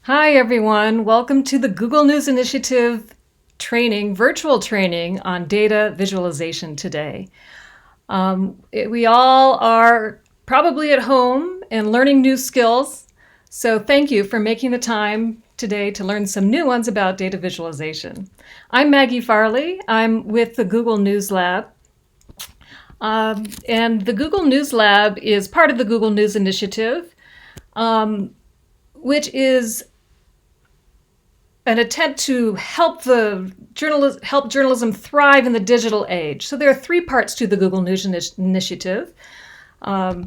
Hi, everyone. Welcome to the Google News Initiative virtual training on data visualization today. We all are probably at home and learning new skills. So thank you for making the time today to learn some new ones about data visualization. I'm Maggie Farley. I'm with the Google News Lab. And the Google News Lab is part of the Google News Initiative, which is an attempt to help journalism thrive in the digital age. So there are three parts to the Google News Initiative. I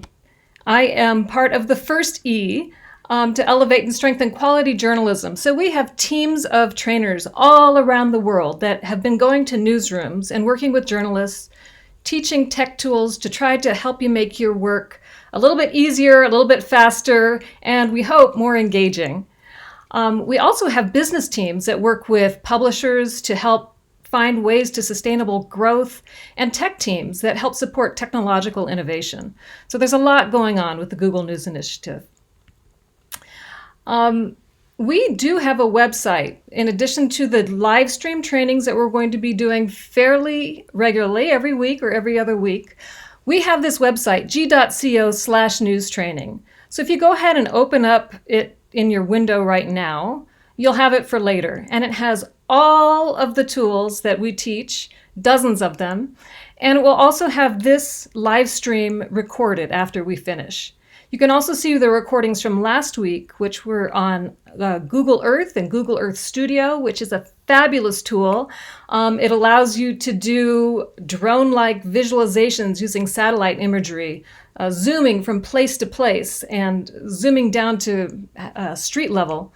am part of the first E, to elevate and strengthen quality journalism. So we have teams of trainers all around the world that have been going to newsrooms and working with journalists, teaching tech tools to try to help you make your work a little bit easier, a little bit faster, and we hope more engaging. We also have business teams that work with publishers to help find ways to sustainable growth, and tech teams that help support technological innovation. So there's a lot going on with the Google News Initiative. We do have a website. In addition to the live stream trainings that we're going to be doing fairly regularly, every week or every other week, we have this website, g.co/news training. So if you go ahead and open up it in your window right now, you'll have it for later. And it has all of the tools that we teach, dozens of them. And it will also have this live stream recorded after we finish. You can also see the recordings from last week, which were on Google Earth and Google Earth Studio, which is a fabulous tool. It allows you to do drone-like visualizations using satellite imagery, zooming from place to place and zooming down to street level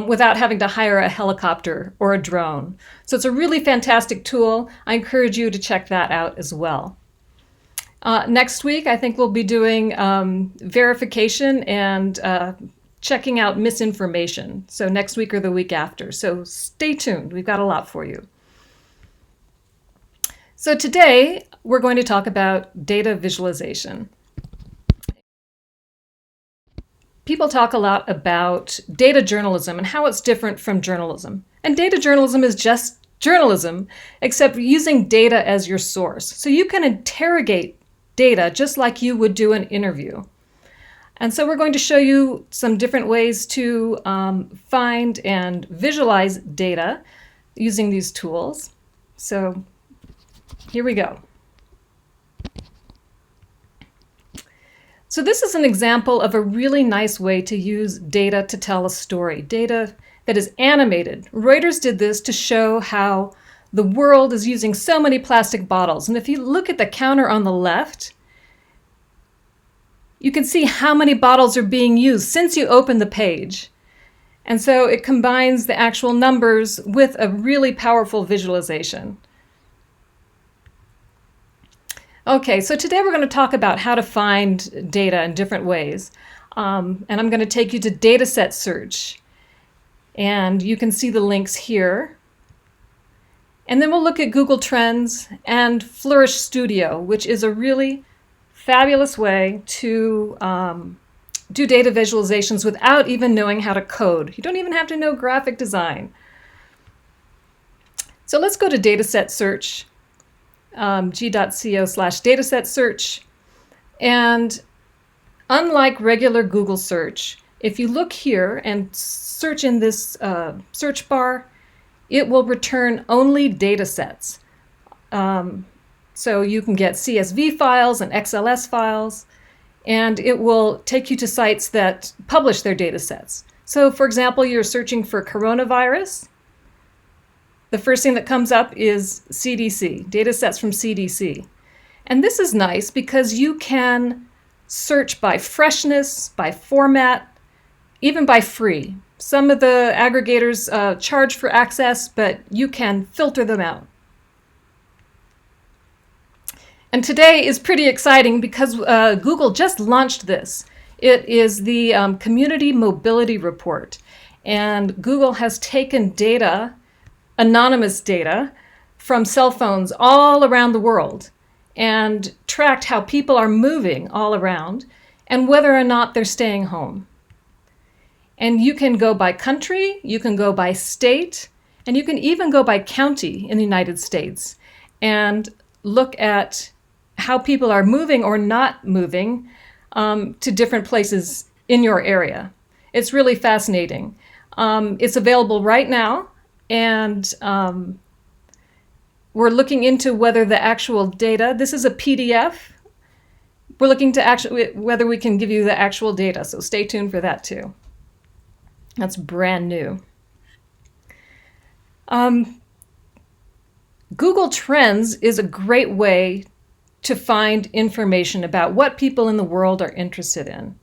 without having to hire a helicopter or a drone. So it's a really fantastic tool. I encourage you to check that out as well. Next week, I think we'll be doing verification and checking out misinformation. So next week or the week after. So stay tuned. We've got a lot for you. So today, we're going to talk about data visualization. People talk a lot about data journalism and how it's different from journalism. And data journalism is just journalism, except using data as your source. So you can interrogate data just like you would do an interview. And so we're going to show you some different ways to find and visualize data using these tools. So here we go. So this is an example of a really nice way to use data to tell a story, data that is animated. Reuters did this to show how the world is using so many plastic bottles. And if you look at the counter on the left, you can see how many bottles are being used since you open the page. And so it combines the actual numbers with a really powerful visualization. Okay, so today we're going to talk about how to find data in different ways. And I'm going to take you to dataset search. And you can see the links here. And then we'll look at Google Trends and Flourish Studio, which is a really fabulous way to do data visualizations without even knowing how to code. You don't even have to know graphic design. So let's go to dataset search, g.co/dataset search. And unlike regular Google search, if you look here and search in this search bar, it will return only data sets. So you can get CSV files and XLS files, and it will take you to sites that publish their data sets. So for example, you're searching for coronavirus. The first thing that comes up is CDC, data sets from CDC. And this is nice because you can search by freshness, by format, even by free. Some of the aggregators charge for access, but you can filter them out. And today is pretty exciting because Google just launched this. It is the Community Mobility Report. And Google has taken data, anonymous data, from cell phones all around the world and tracked how people are moving all around and whether or not they're staying home. And you can go by country, you can go by state, and you can even go by county in the United States and look at how people are moving or not moving to different places in your area. It's really fascinating. It's available right now, and we're looking into whether the actual data, this is a PDF, we're looking to whether we can give you the actual data, so stay tuned for that too. That's brand new. Google Trends is a great way to find information about what people in the world are interested in.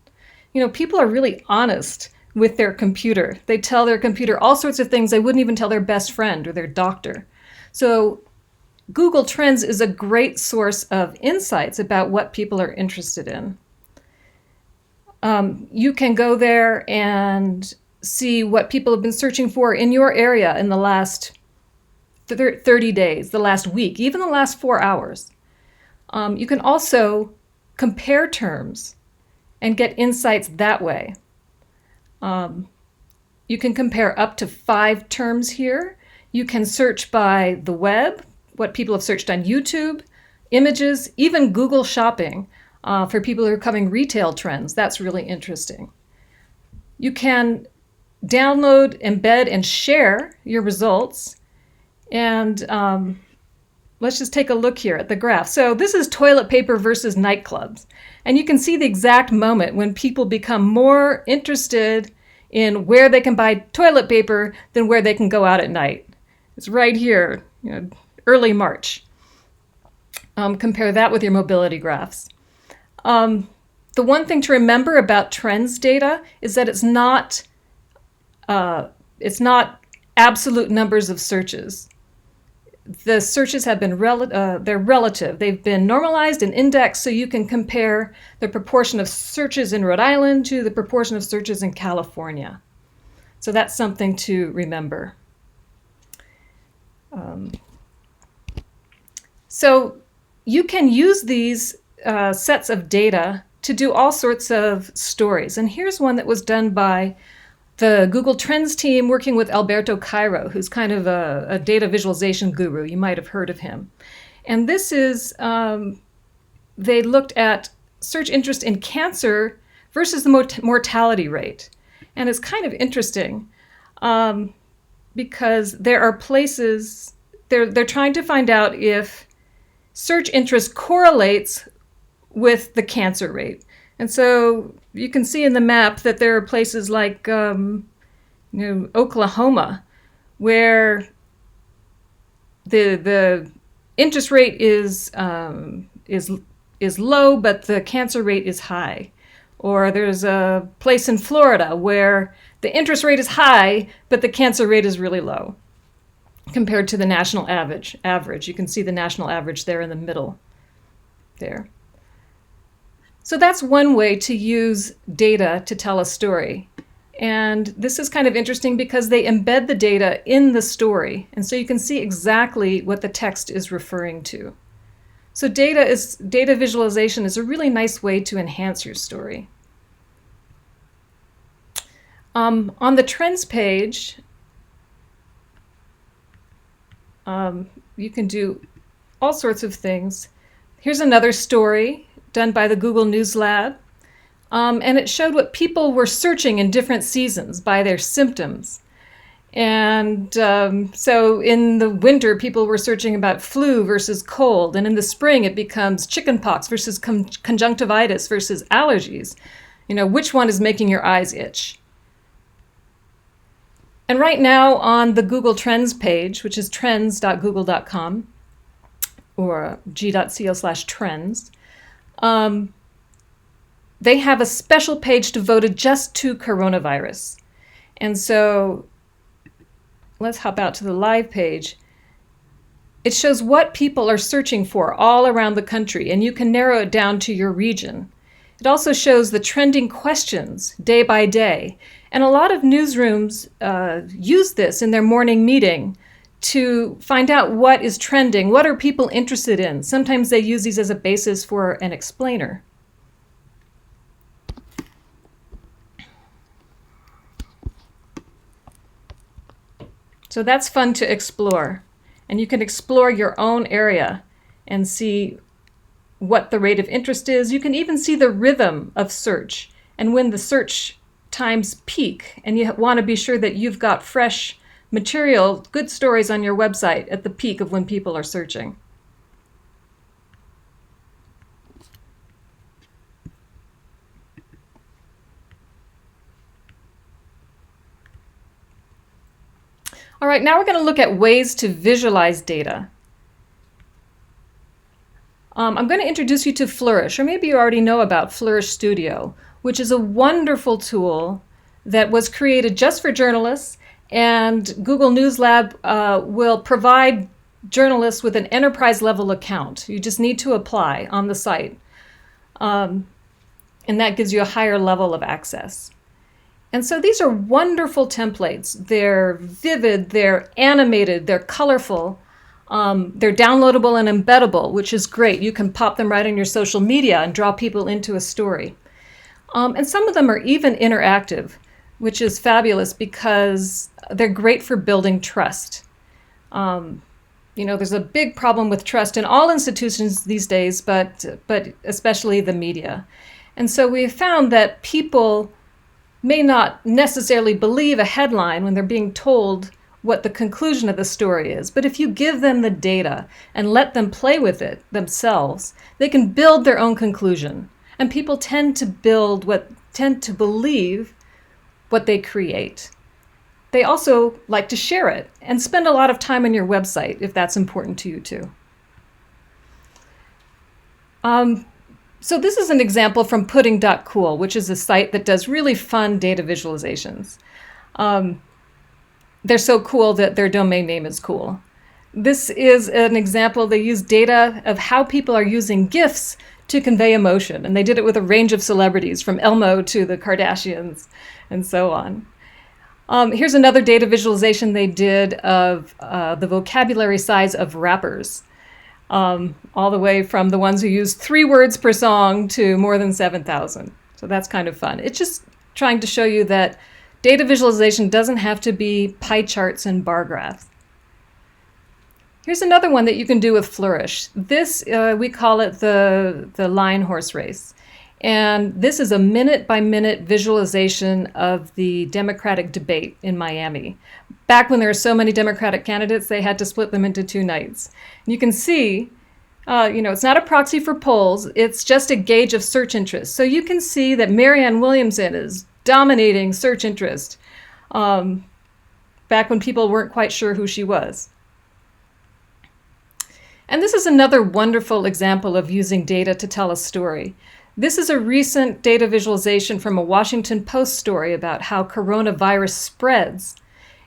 You know, people are really honest with their computer. They tell their computer all sorts of things they wouldn't even tell their best friend or their doctor. So Google Trends is a great source of insights about what people are interested in. You can go there and see what people have been searching for in your area in the last 30 days, the last week, even the last 4 hours. You can also compare terms and get insights that way. You can compare up to 5 terms here. You can search by the web, what people have searched on YouTube, images, even Google Shopping for people who are covering retail trends. That's really interesting. You can download, embed, and share your results. And let's just take a look here at the graph. So this is toilet paper versus nightclubs. And you can see the exact moment when people become more interested in where they can buy toilet paper than where they can go out at night. It's right here, early March. Compare that with your mobility graphs. The one thing to remember about trends data is that it's not absolute numbers of searches. The searches have been they're relative. They've been normalized and indexed so you can compare the proportion of searches in Rhode Island to the proportion of searches in California. So that's something to remember. So you can use these sets of data to do all sorts of stories. And here's one that was done by the Google Trends team working with Alberto Cairo, who's kind of a data visualization guru. You might have heard of him. And this is, they looked at search interest in cancer versus the mortality rate. And it's kind of interesting because there are places, they're trying to find out if search interest correlates with the cancer rate. And so you can see in the map that there are places like Oklahoma, where the interest rate is low, but the cancer rate is high. Or there's a place in Florida where the interest rate is high, but the cancer rate is really low compared to the national average. You can see the national average there in the middle there. So that's one way to use data to tell a story. And this is kind of interesting because they embed the data in the story. And so you can see exactly what the text is referring to. So data visualization is a really nice way to enhance your story. On the trends page, you can do all sorts of things. Here's another story done by the Google News Lab. And it showed what people were searching in different seasons by their symptoms. And so in the winter, people were searching about flu versus cold. And in the spring, it becomes chickenpox versus conjunctivitis versus allergies. Which one is making your eyes itch? And right now on the Google Trends page, which is trends.google.com or g.co/trends, they have a special page devoted just to coronavirus. And so let's hop out to the live page. It shows what people are searching for all around the country, and you can narrow it down to your region. It also shows the trending questions day by day. And a lot of newsrooms use this in their morning meeting to find out what is trending, what are people interested in. Sometimes they use these as a basis for an explainer. So that's fun to explore. And you can explore your own area and see what the rate of interest is. You can even see the rhythm of search and when the search times peak. And you want to be sure that you've got fresh material, good stories on your website at the peak of when people are searching. All right, now we're going to look at ways to visualize data. I'm going to introduce you to Flourish, or maybe you already know about Flourish Studio, which is a wonderful tool that was created just for journalists, and Google News Lab will provide journalists with an enterprise level account. You just need to apply on the site, and that gives you a higher level of access. And so these are wonderful templates. They're vivid, they're animated, they're colorful, they're downloadable and embeddable, which is great. You can pop them right on your social media and draw people into a story. And some of them are even interactive, which is fabulous because they're great for building trust. There's a big problem with trust in all institutions these days, but especially the media. And so we've found that people may not necessarily believe a headline when they're being told what the conclusion of the story is. But if you give them the data and let them play with it themselves, they can build their own conclusion. And people tend to believe what they create. They also like to share it and spend a lot of time on your website if that's important to you too. So this is an example from pudding.cool, which is a site that does really fun data visualizations. They're so cool that their domain name is cool. This is an example. They use data of how people are using GIFs to convey emotion, and they did it with a range of celebrities from Elmo to the Kardashians and so on. Here's another data visualization they did of the vocabulary size of rappers. All the way from the ones who use 3 words per song to more than 7,000. So that's kind of fun. It's just trying to show you that data visualization doesn't have to be pie charts and bar graphs. Here's another one that you can do with Flourish. This, we call it the line horse race. And this is a minute-by-minute visualization of the Democratic debate in Miami. Back when there were so many Democratic candidates, they had to split them into 2 nights. And you can see, it's not a proxy for polls, it's just a gauge of search interest. So you can see that Marianne Williamson is dominating search interest back when people weren't quite sure who she was. And this is another wonderful example of using data to tell a story. This is a recent data visualization from a Washington Post story about how coronavirus spreads,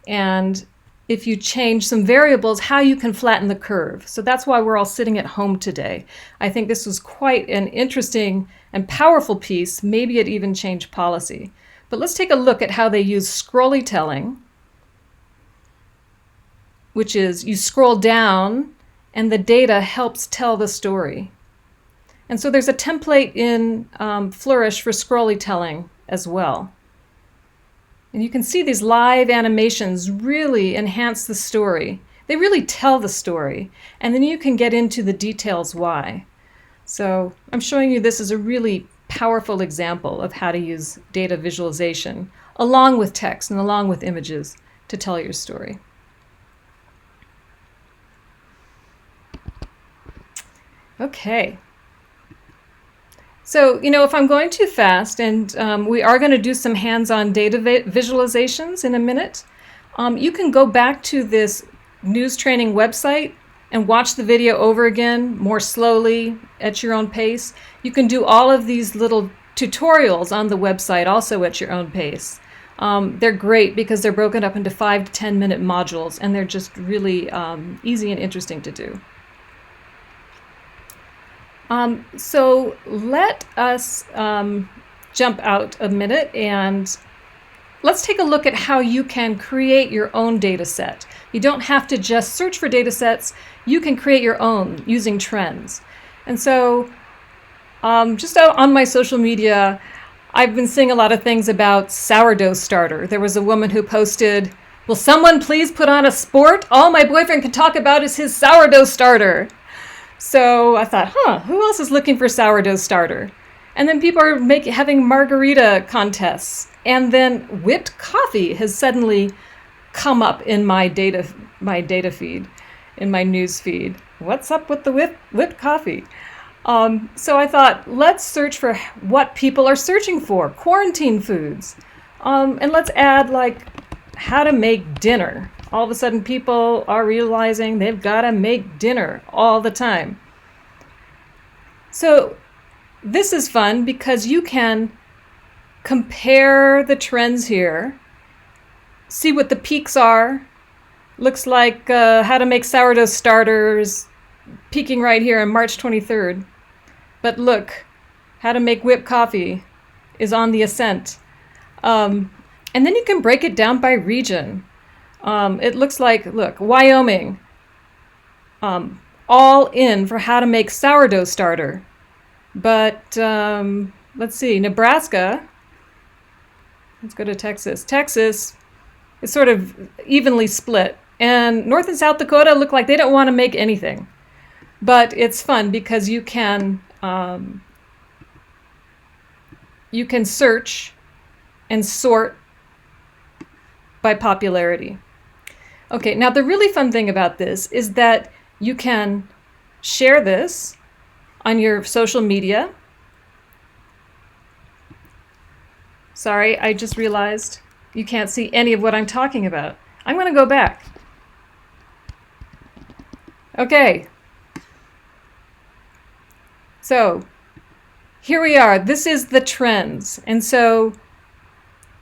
and if you change some variables, how you can flatten the curve. So that's why we're all sitting at home today. I think this was quite an interesting and powerful piece. Maybe it even changed policy. But let's take a look at how they use scrolly telling, which is you scroll down and the data helps tell the story. And so there's a template in Flourish for scrolly telling as well. And you can see these live animations really enhance the story. They really tell the story. And then you can get into the details why. So I'm showing you this as a really powerful example of how to use data visualization along with text and along with images to tell your story. Okay. So, if I'm going too fast, and we are going to do some hands-on data visualizations in a minute, you can go back to this news training website and watch the video over again more slowly at your own pace. You can do all of these little tutorials on the website also at your own pace. They're great because they're broken up into 5 to 10 minute modules, and they're just really easy and interesting to do. So let us jump out a minute and let's take a look at how you can create your own data set. You don't have to just search for data sets. You can create your own using trends. And so just out on my social media, I've been seeing a lot of things about sourdough starter. There was a woman who posted Will someone please put on a sport? All my boyfriend can talk about is his sourdough starter. So I thought, who else is looking for sourdough starter? And then people are having margarita contests. And then whipped coffee has suddenly come up in my data feed, in my news feed. What's up with the whipped coffee? So I thought, let's search for what people are searching for, quarantine foods. And let's add like how to make dinner. All of a sudden people are realizing they've got to make dinner all the time. So this is fun because you can compare the trends here, see what the peaks are. Looks like how to make sourdough starters peaking right here on March 23rd. But look, how to make whipped coffee is on the ascent. And then you can break it down by region. It looks like, look, Wyoming, all in for how to make sourdough starter. But let's see, Nebraska, let's go to Texas. Texas is sort of evenly split. And North and South Dakota look like they don't want to make anything. But it's fun because you can search and sort by popularity. Okay, now the really fun thing about this is that you can share this on your social media. Sorry, I just realized you can't see any of what I'm talking about. I'm going to go back. Okay. So here we are. This is the trends. And so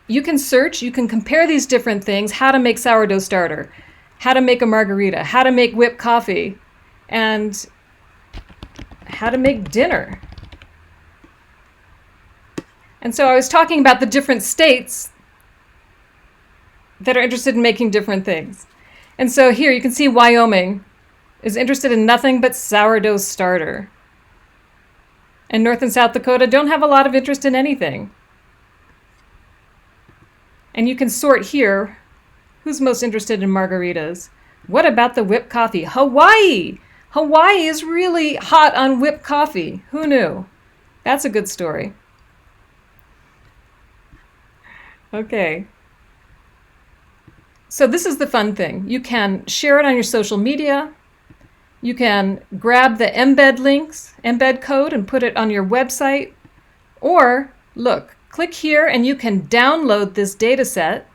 you can search, you can compare these different things, how to make sourdough starter, how to make a margarita, how to make whipped coffee, and how to make dinner. And so I was talking about the different states that are interested in making different things. And so here you can see Wyoming is interested in nothing but sourdough starter. And North and South Dakota don't have a lot of interest in anything. And you can sort here, who's most interested in margaritas? What about the whipped coffee? Hawaii! Hawaii is really hot on whipped coffee. Who knew? That's a good story. Okay. So this is the fun thing. You can share it on your social media. You can grab the embed code and put it on your website. Or, look, click here and you can download this data set.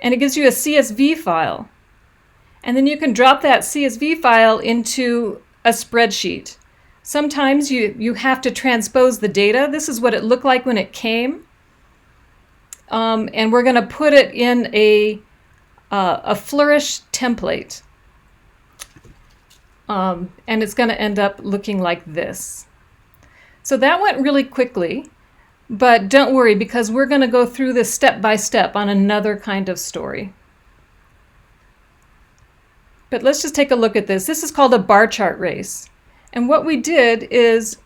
And it gives you a CSV file. And then you can drop that CSV file into a spreadsheet. Sometimes you have to transpose the data. This is what it looked like when it came. And we're going to put it in a Flourish template. And it's going to end up looking like this. So that went really quickly, but don't worry because we're going to go through this step by step on another kind of story. But let's just take a look at this. This is called a bar chart race. And what we did is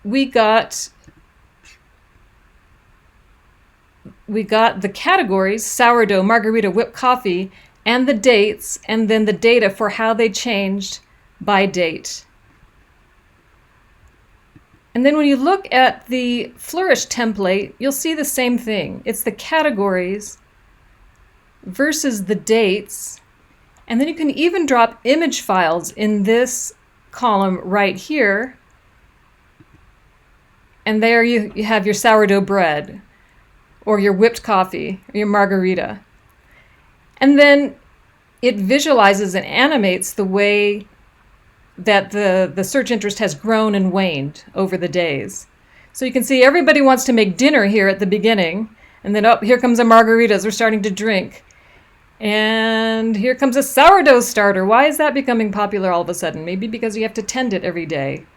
we got the categories, sourdough, margarita, whipped coffee, and the dates, and then the data for how they changed by date. And then when you look at the Flourish template, you'll see the same thing. It's the categories versus the dates. And then you can even drop image files in this column right here. And there you have your sourdough bread, or your whipped coffee, or your margarita. And then it visualizes and animates the way that the search interest has grown and waned over the days. So you can see everybody wants to make dinner here at the beginning, and then here comes a margaritas, we're starting to drink. And here comes a sourdough starter. Why is that becoming popular all of a sudden? Maybe because you have to tend it every day.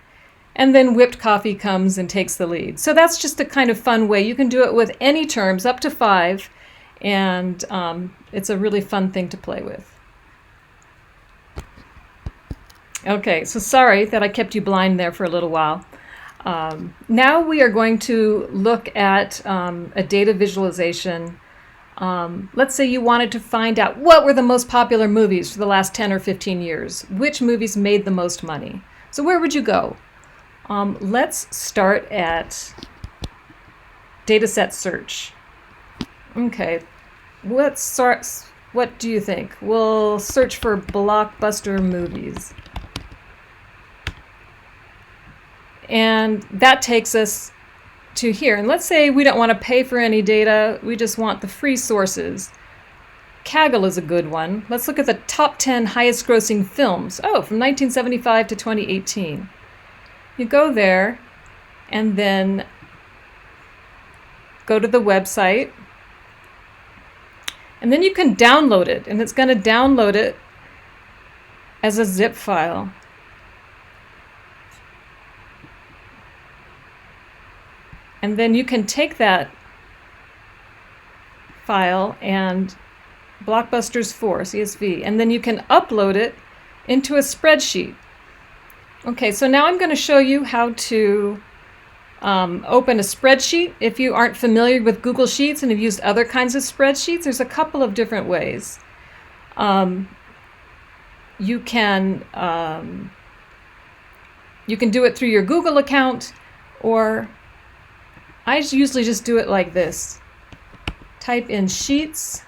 And then whipped coffee comes and takes the lead. So that's just a kind of fun way. You can do it with any terms, up to 5, and it's a really fun thing to play with. Okay, so sorry that I kept you blind there for a little while. Now we are going to look at a data visualization Let's say you wanted to find out what were the most popular movies for the last 10 or 15 years. Which movies made the most money? So where would you go? Let's start at dataset search. Okay, what do you think? We'll search for blockbuster movies. And that takes us to here. And let's say we don't want to pay for any data, we just want the free sources. Kaggle is a good one. Let's look at the top 10 highest grossing films. Oh, from 1975 to 2018. You go there and then go to the website. And then you can download it, and it's going to download it as a zip file. And then you can take that file and Blockbusters 4, CSV, and then you can upload it into a spreadsheet. Okay, so now I'm going to show you how to open a spreadsheet. If you aren't familiar with Google Sheets and have used other kinds of spreadsheets, there's a couple of different ways. You can do it through your Google account, or I usually just do it like this. Type in sheets.new.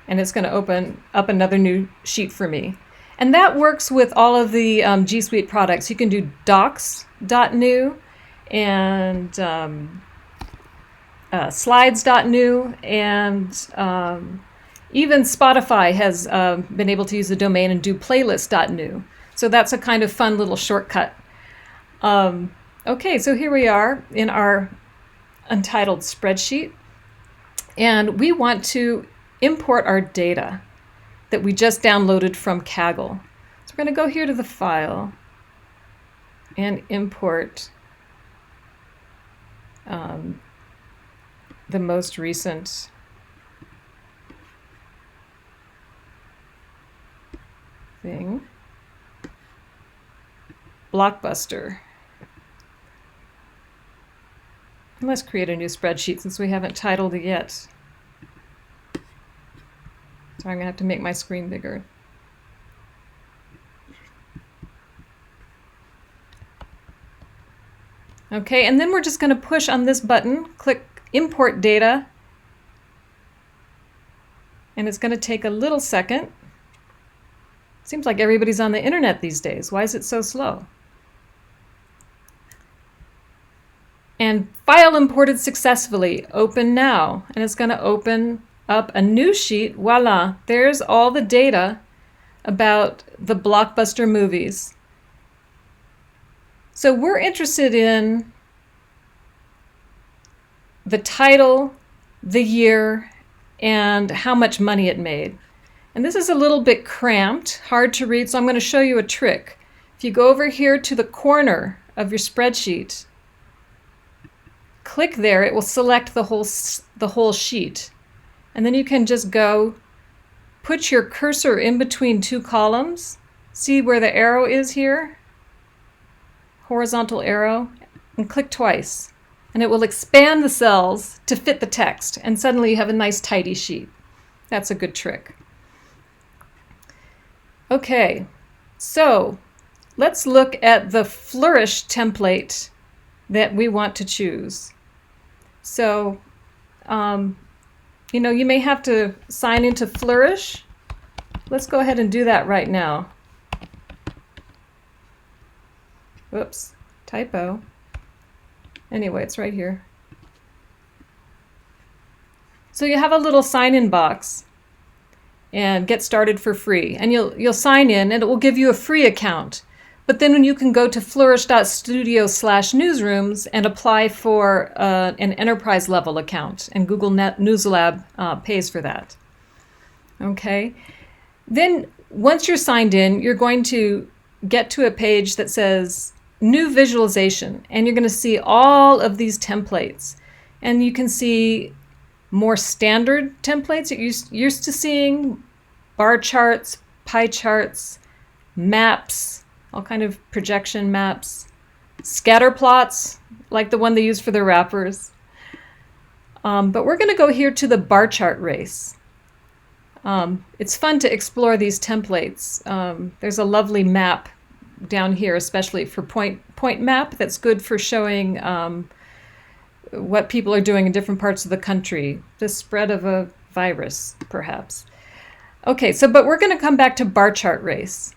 And it's going to open up another new sheet for me. And that works with all of the G Suite products. You can do docs.new and slides.new, and even Spotify has been able to use the domain and do playlist.new. So that's a kind of fun little shortcut. Okay, so here we are in our untitled spreadsheet, and we want to import our data that we just downloaded from Kaggle. So we're going to go here to the file and import the most recent thing. Blockbuster. And let's create a new spreadsheet since we haven't titled it yet. So I'm going to have to make my screen bigger. Okay, and then we're just going to push on this button, click Import Data, and it's going to take a little second. Seems like everybody's on the internet these days. Why is it so slow? And file imported successfully. Open now. And it's going to open up a new sheet. Voila, there's all the data about the blockbuster movies. So we're interested in the title, the year, and how much money it made. And this is a little bit cramped, hard to read, so I'm going to show you a trick. If you go over here to the corner of your spreadsheet, click there, it will select the whole sheet. And then you can just go put your cursor in between two columns. See where the arrow is here? Horizontal arrow, and click twice. And it will expand the cells to fit the text, and suddenly you have a nice tidy sheet. That's a good trick. Okay, so let's look at the Flourish template that we want to choose. So, you may have to sign into Flourish. Let's go ahead and do that right now. Whoops, typo. Anyway, it's right here. So you have a little sign-in box and get started for free. And you'll sign in and it will give you a free account. But then when you can go to flourish.studio/newsrooms and apply for an enterprise level account, and Google News Lab pays for that. Okay. Then once you're signed in, you're going to get to a page that says New Visualization, and you're going to see all of these templates. And you can see more standard templates that you're used to seeing, bar charts, pie charts, maps, all kind of projection maps, scatter plots, like the one they use for the wrappers. But we're going to go here to the bar chart race. It's fun to explore these templates. There's a lovely map down here, especially for point map, that's good for showing what people are doing in different parts of the country, the spread of a virus, perhaps. Okay, but we're going to come back to bar chart race.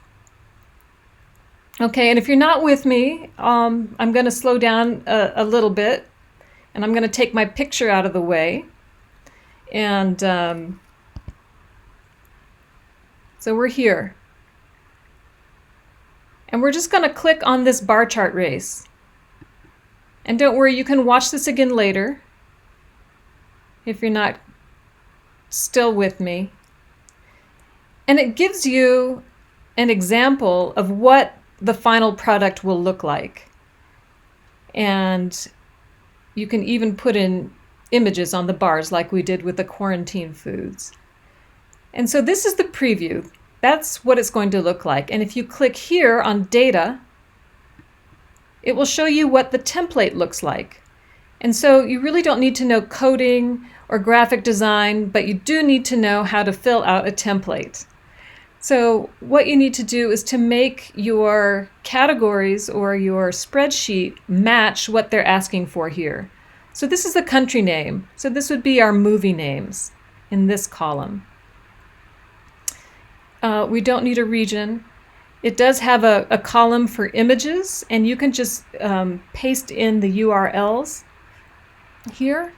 Okay, and if you're not with me, I'm going to slow down a little bit, and I'm going to take my picture out of the way. And so we're here. And we're just going to click on this bar chart race. And don't worry, you can watch this again later if you're not still with me. And it gives you an example of what the final product will look like. And you can even put in images on the bars like we did with the quarantine foods. And so this is the preview. That's what it's going to look like. And if you click here on data, it will show you what the template looks like. And so you really don't need to know coding or graphic design, but you do need to know how to fill out a template. So what you need to do is to make your categories or your spreadsheet match what they're asking for here. So this is the country name. So this would be our movie names in this column. We don't need a region. It does have a column for images, and you can just paste in the URLs here.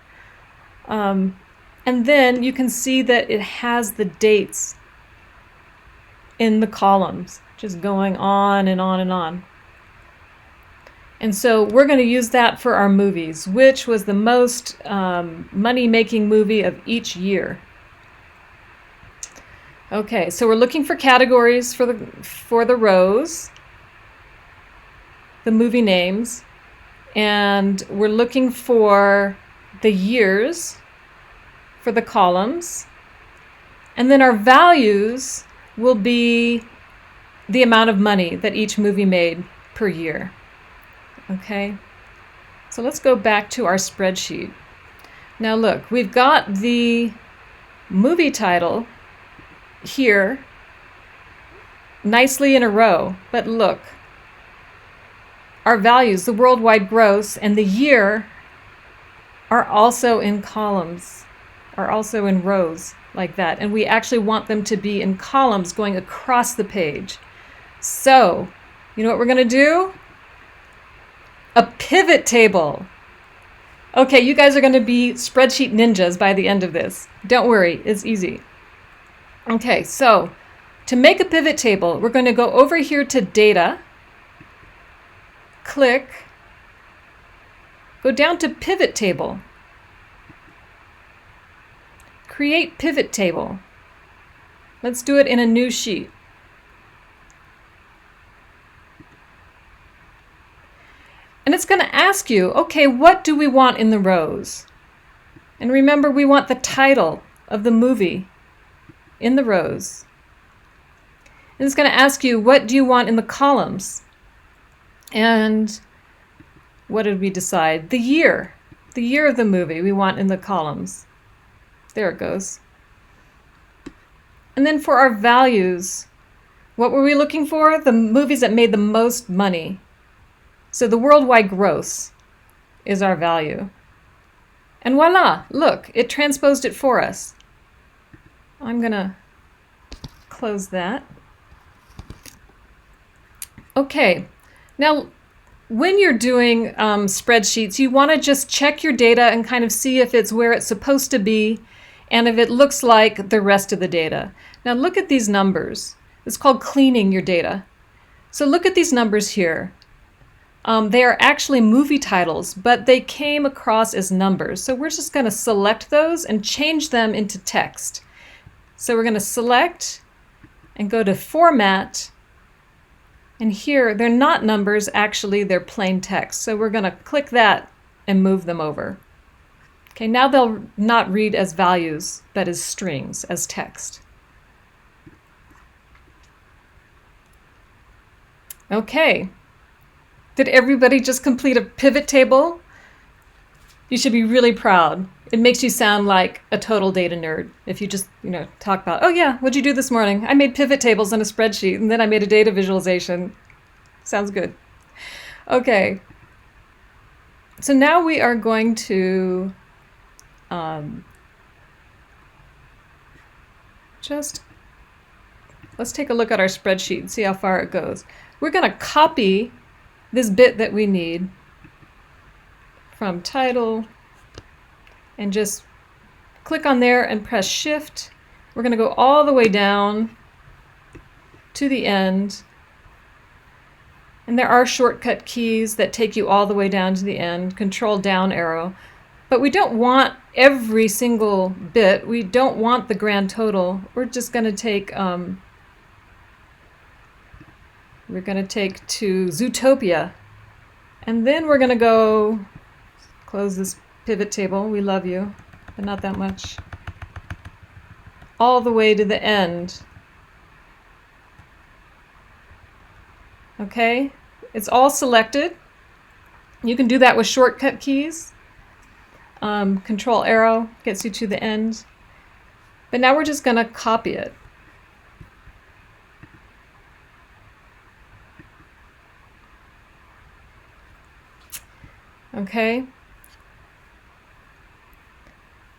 And then you can see that it has the dates in the columns, just going on and on and on. And so we're going to use that for our movies, which was the most money-making movie of each year. Okay, so we're looking for categories for the rows, the movie names, and we're looking for the years for the columns. And then our values will be the amount of money that each movie made per year. Okay, so let's go back to our spreadsheet. Now look, we've got the movie title here nicely in a row, but look, our values, the worldwide gross and the year, are also in columns, are also in rows like that, and we actually want them to be in columns going across the page. So you know what we're going to do? A pivot table. Okay, you guys are going to be spreadsheet ninjas by the end of this. Don't worry, it's easy. Okay, so to make a pivot table, we're going to go over here to data, click, go down to pivot table, create pivot table. Let's do it in a new sheet. And it's going to ask you, okay, what do we want in the rows? And remember, we want the title of the movie in the rows. And it's going to ask you, what do you want in the columns? And what did we decide? The year of the movie we want in the columns. There it goes. And then for our values, what were we looking for? The movies that made the most money. So the worldwide gross is our value. And voila, look, it transposed it for us. I'm going to close that. Okay, now when you're doing spreadsheets, you want to just check your data and kind of see if it's where it's supposed to be and if it looks like the rest of the data. Now look at these numbers. It's called cleaning your data. So look at these numbers here. They are actually movie titles, but they came across as numbers. So we're just going to select those and change them into text. So we're going to select and go to Format. And here, they're not numbers, actually, they're plain text. So we're going to click that and move them over. Okay, now they'll not read as values, but as strings, as text. Okay. Did everybody just complete a pivot table? You should be really proud. It makes you sound like a total data nerd if you just, talk about, oh yeah, what'd you do this morning? I made pivot tables in a spreadsheet and then I made a data visualization. Sounds good. Okay. So now we are going to let's take a look at our spreadsheet and see how far it goes. We're going to copy this bit that we need from title and just click on there and press shift. We're going to go all the way down to the end. And there are shortcut keys that take you all the way down to the end, control down arrow. But we don't want every single bit. We don't want the grand total. We're just going to take, to Zootopia. And then we're going to go close this pivot table. We love you, but not that much. All the way to the end. Okay, it's all selected. You can do that with shortcut keys. Control arrow gets you to the end. But now we're just going to copy it. Okay.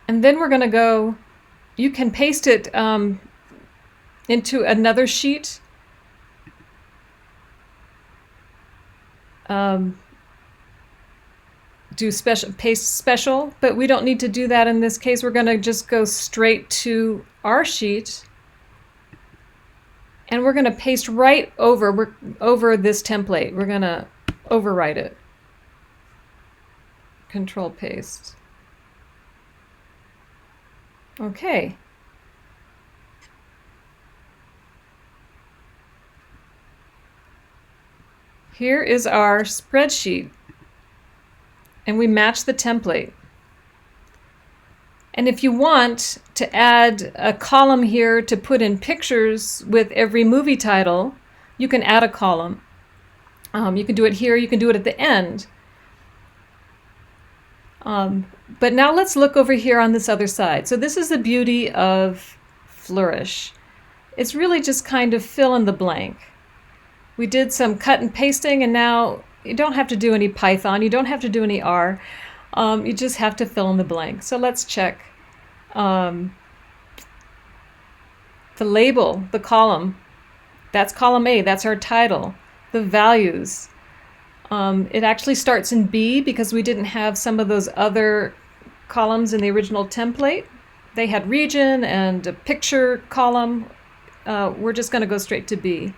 And then we're going to go, you can paste it into another sheet. Do paste special, but we don't need to do that in this case. We're going to just go straight to our sheet and we're going to paste right over this template. We're going to overwrite it. Control paste. Okay. Here is our spreadsheet, and we match the template. And if you want to add a column here to put in pictures with every movie title, you can add a column. You can do it here, you can do it at the end. But now let's look over here on this other side. So this is the beauty of Flourish. It's really just kind of fill in the blank. We did some cut and pasting, and now you don't have to do any Python. You don't have to do any R. You just have to fill in the blank. So let's check. The label, the column, that's column A. That's our title. The values. It actually starts in B because we didn't have some of those other columns in the original template. They had region and a picture column. We're just going to go straight to B.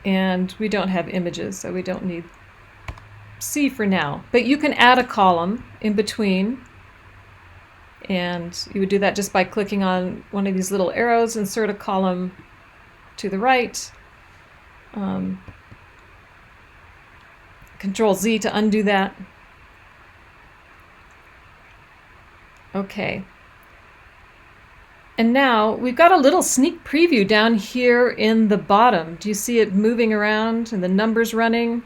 And we don't have images, so we don't need C for now. But you can add a column in between, and you would do that just by clicking on one of these little arrows, insert a column to the right. Control Z to undo that. Okay. And now we've got a little sneak preview down here in the bottom. Do you see it moving around and the numbers running?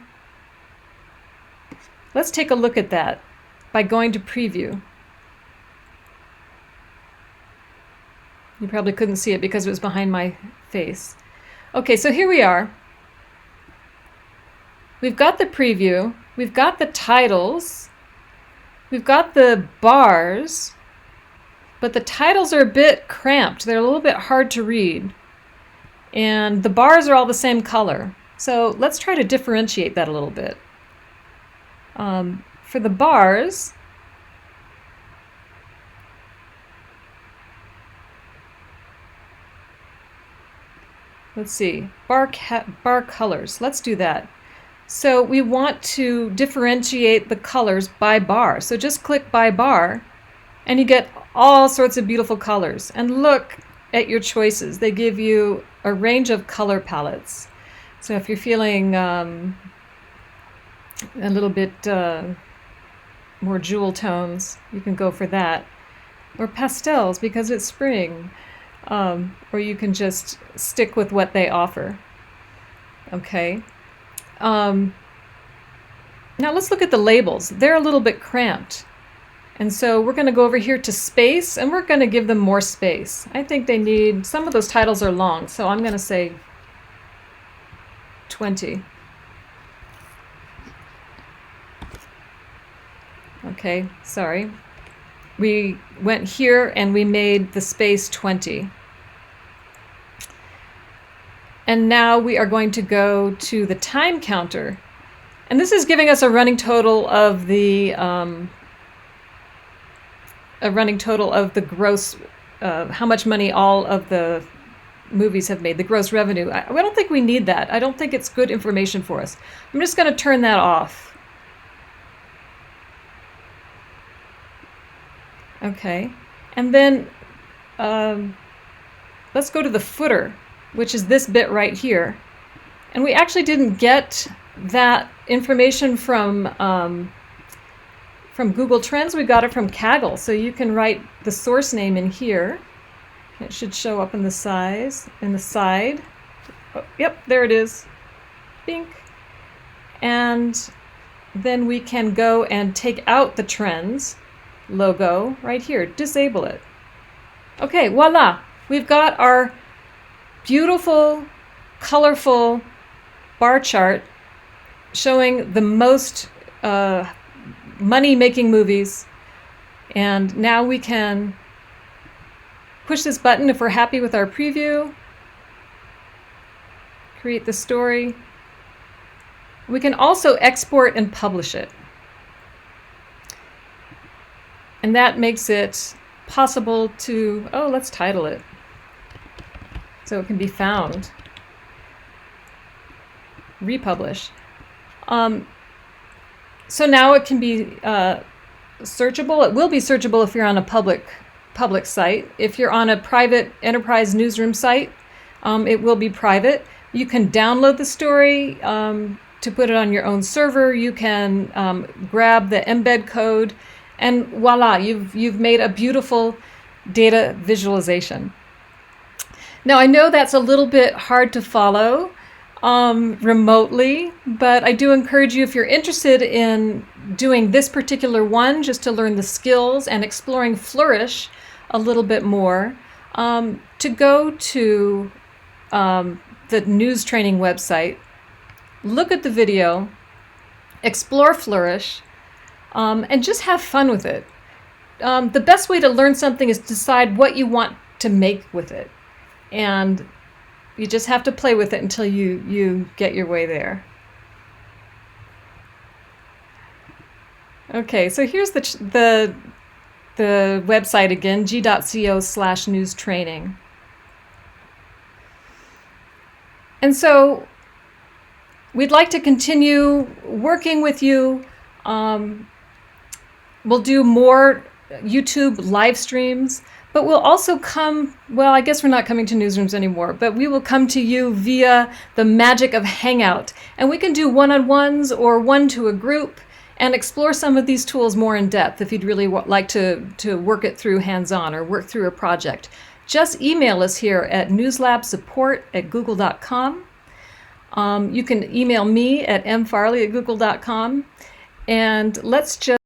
Let's take a look at that by going to preview. You probably couldn't see it because it was behind my face. Okay, so here we are. We've got the preview, we've got the titles, we've got the bars, but the titles are a bit cramped. They're a little bit hard to read. And the bars are all the same color. So let's try to differentiate that a little bit. For the bars, let's see, bar colors. Let's do that. So we want to differentiate the colors by bar. So just click by bar and you get all sorts of beautiful colors. And look at your choices. They give you a range of color palettes. So if you're feeling a little bit more jewel tones, you can go for that. Or pastels because it's spring. or you can just stick with what they offer. Okay. Now let's look at the labels. They're a little bit cramped. And so we're going to go over here to space, and we're going to give them more space. I think they need, some of those titles are long, so I'm going to say 20. Okay, sorry. We went here and we made the space 20. And now we are going to go to the time counter. And this is giving us a running total of the gross, how much money all of the movies have made, the gross revenue. I don't think we need that. I don't think it's good information for us. I'm just going to turn that off. Okay, and then let's go to the footer, which is this bit right here. And we actually didn't get that information from Google Trends. We got it from Kaggle. So you can write the source name in here. It should show up in the side. Oh, yep, there it is. Bink. And then we can go and take out the Trends logo right here. Disable it. Okay, voila. We've got our beautiful, colorful bar chart showing the most money-making movies. And now we can push this button if we're happy with our preview. Create the story. We can also export and publish it. And that makes it possible to, let's title it so it can be found. Republish. So now it can be searchable. It will be searchable if you're on a public site. If you're on a private enterprise newsroom site, it will be private. You can download the story to put it on your own server. You can grab the embed code, and voila, you've made a beautiful data visualization. Now I know that's a little bit hard to follow remotely, but I do encourage you, if you're interested in doing this particular one, just to learn the skills and exploring Flourish a little bit more, to go to the news training website, look at the video, explore Flourish, and just have fun with it. The best way to learn something is decide what you want to make with it. And you just have to play with it until you get your way there. Okay, so here's the website again, g.co/news training. And so we'd like to continue working with you. We'll do more YouTube live streams, but we'll also come, well, I guess we're not coming to newsrooms anymore, but we will come to you via the magic of Hangout. And we can do one-on-ones or one to a group and explore some of these tools more in depth if you'd really like to work it through hands-on or work through a project. Just email us here at newslabsupport@google.com. You can email me at mfarley@google.com. And let's just